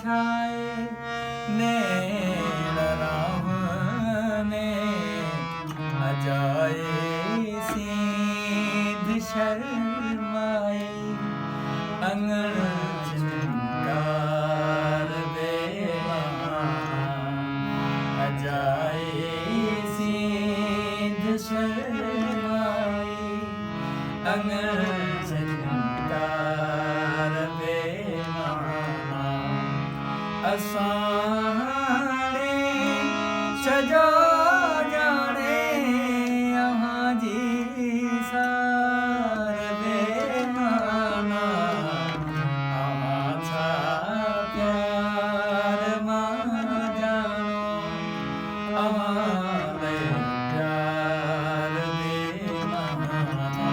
छाए नैन राम ने अजाए सीध शर्माए अंगण झंकार अजाए सीध शर्माए अंगण झंकार असाने छजो जाने यहाँ जी सार बेमाना अहाँ छा प्यार मां जानो अहाँ प्यार बेमाना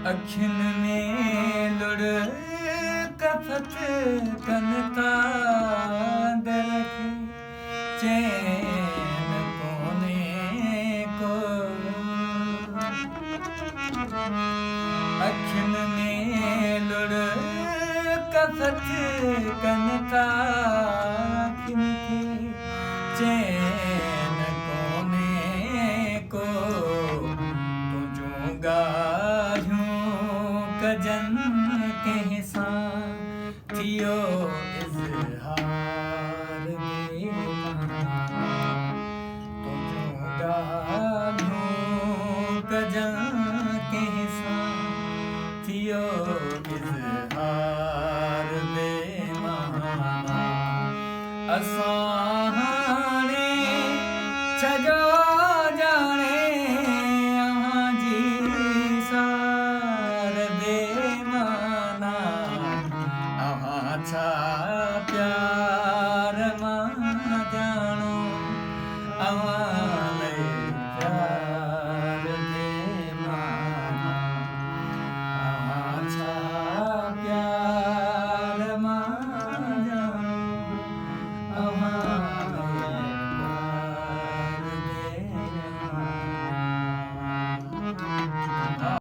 अखिन में लुड़ कफत कनता दरखे चैन कोने को अखिन में लुड़ कफत कनता खिमके चैन कोने को तुझो गायूं कजन के सां थियो इज़हार बेमाना तुझो गायूं कजन के सां थियो इज़हार बेमाना असां हाणे छजो जाने